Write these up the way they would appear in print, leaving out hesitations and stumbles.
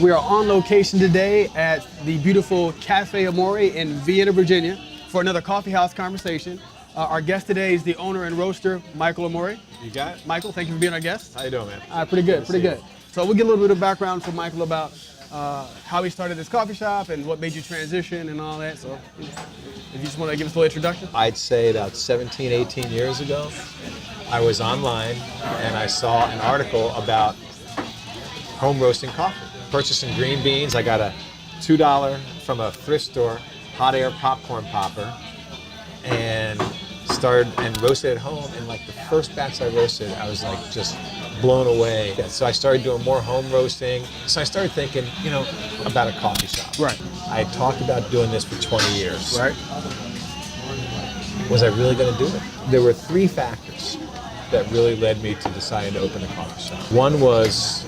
We are on location today at the beautiful Cafe Amouri in Vienna, Virginia for another coffee house conversation. Our guest today is the owner and roaster, Michael Amouri. You got it? Michael, thank you for being our guest. How you doing, man? Pretty good, pretty good. So we'll get a little bit of background from Michael about how he started this coffee shop and what made you transition and all that. So if you just want to give us a little introduction. I'd say about 17, 18 years ago, I was online and I saw an article about home roasting coffee. Purchasing green beans, I got a $2 from a thrift store hot air popcorn popper and started and roasted at home. And like the first batch I roasted, I was like just blown away. So I started doing more home roasting. So I started thinking, you know, about a coffee shop. Right. I had talked about doing this for 20 years. Right. Was I really going to do it? There were three factors that really led me to deciding to open a coffee shop. One was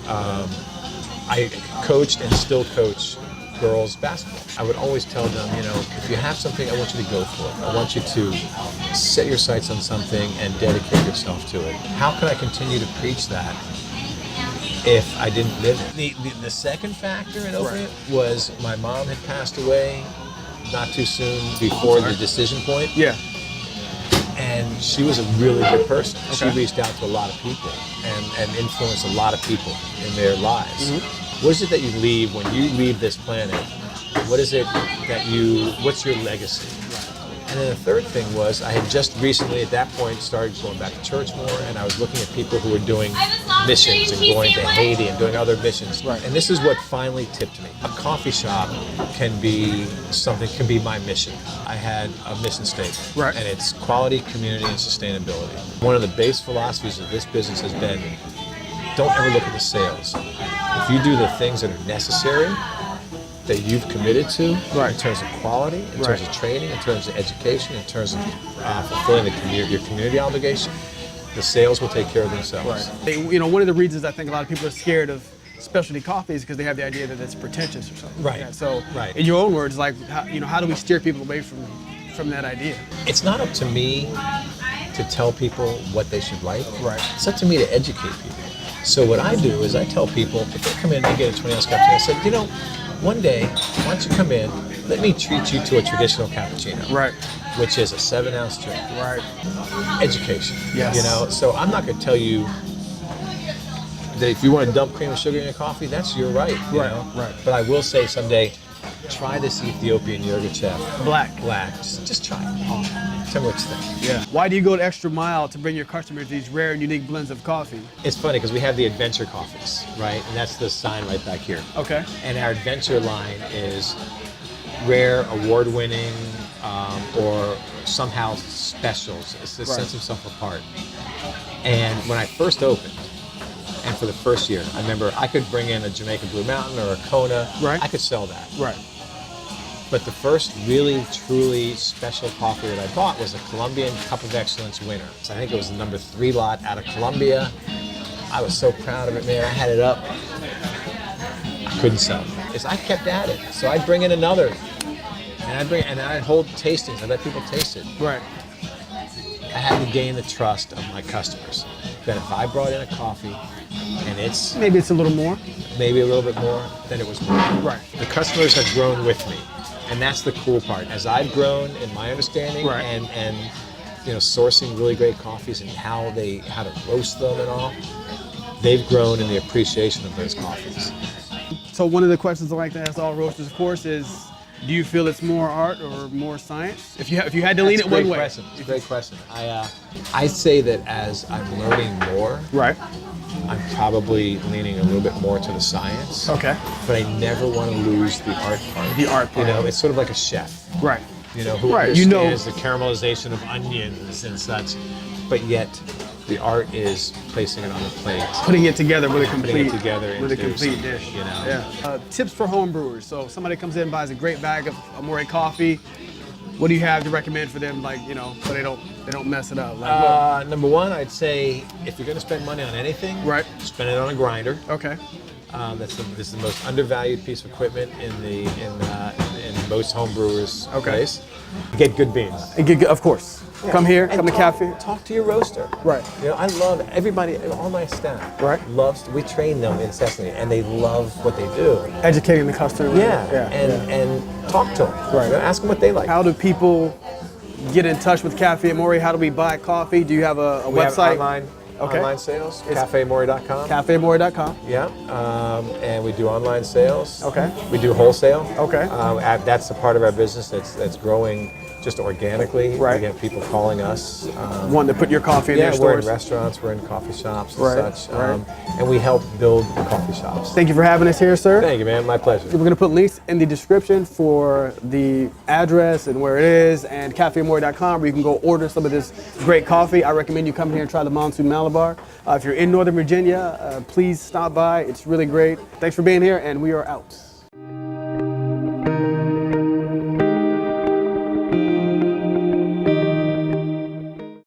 I coached and still coach girls basketball. I would always tell them, you know, if you have something, I want you to go for it. I want you to set your sights on something and dedicate yourself to it. How can I continue to preach that if I didn't live it? The second factor in opening it was my mom had passed away not too soon before the decision point. Yeah. And she was a really good person. Okay. She reached out to a lot of people and influenced a lot of people in their lives. Mm-hmm. What is it that you leave when you leave this planet? What is it that what's your legacy? And then the third thing was I had just recently at that point started going back to church more, and I was looking at people who were doing missions and going to Haiti and doing other missions. Right. And this is what finally tipped me. A coffee shop can be my mission. I had a mission statement, right, and it's quality, community, and sustainability. One of the base philosophies of this business has been, don't ever look at the sales. If you do the things that are necessary, that you've committed to, in terms of quality, in terms of training, in terms of education, in terms of fulfilling your community obligation, the sales will take care of themselves. Right. You know, one of the reasons I think a lot of people are scared of specialty coffee is because they have the idea that it's pretentious or something. Right. Like that. So, in your own words, like, how do we steer people away from that idea? It's not up to me to tell people what they should like. Right. It's up to me to educate people. So what I do is I tell people, if they come in and get a 20-ounce cappuccino, I said, you know, one day, why don't you come in, let me treat you to a traditional cappuccino. Right. Which is a 7-ounce drink. Right. Education. Yes. You know, so I'm not going to tell you that if you want to dump cream and sugar in your coffee, that's your right. You know? Right. But I will say someday, try this Ethiopian yogurt chef. Black. Just try it. Tell me what you think. Yeah. Why do you go the extra mile to bring your customers these rare and unique blends of coffee? It's funny because we have the adventure coffees, right? And that's the sign right back here. Okay. And our adventure line is rare, award-winning, or somehow specials. It's the sets themselves apart. And when I first opened, and for the first year, I remember I could bring in a Jamaican Blue Mountain or a Kona. Right. I could sell that. Right. But the first really, truly special coffee that I bought was a Colombian Cup of Excellence winner. So I think it was the number 3 lot out of Colombia. I was so proud of it, man. I had it up. I couldn't sell it. I kept at it. So I'd bring in another. And I'd hold tastings. I'd let people taste it. Right. I had to gain the trust of my customers. That if I brought in a coffee and it's... Maybe it's a little more. Maybe a little bit more, then it was more. Right. The customers have grown with me. And that's the cool part. As I've grown in my understanding and you know, sourcing really great coffees and how to roast them and all, they've grown in the appreciation of those coffees. So one of the questions I like to ask all roasters, of course, is do you feel it's more art or more science? If you had to lean it one way. It's a great question. I say that as I'm learning more, I'm probably leaning a little bit more to the science. Okay. But I never want to lose the art part. The art part. You know, it's sort of like a chef. Right. You know, who understands the caramelization of onions and such, but yet the art is placing it on the plate. Putting it together with a complete dish. You know. Yeah. Tips for home brewers. So if somebody comes in and buys a great bag of Amouri coffee, what do you have to recommend for them, like, you know, so they don't mess it up? Like, number one, I'd say if you're going to spend money on anything, spend it on a grinder. Okay. This is the most undervalued piece of equipment in most home brewers' place. Get good beans. Of course. Come here, And come to Cafe. Talk to your roaster. Right. You know, I love everybody, all my staff. Right. We train them incessantly, and they love what they do. Educating the customer. Yeah. And talk to them. Right. You know, ask them what they like. How do people get in touch with Caffe Amouri? How do we buy coffee? Do you have a We website? have Okay. online sales, cafeamouri.com. CafeAmouri.com. Yeah, and we do online sales. Okay. We do wholesale. Okay. That's a part of our business that's growing just organically. Right. We get people calling us. Wanting to put your coffee in their We're stores. in restaurants, we're in coffee shops and Right, such, right. and we help build coffee shops. Thank you for having us here, sir. Thank you, man. My pleasure. We're going to put links in the description for the address and where it is, and CafeAmouri.com, where you can go order some of this great coffee. I recommend you come here and try the Monsoon Malabar. If you're in Northern Virginia, please stop by. It's really great. Thanks for being here, and we are out.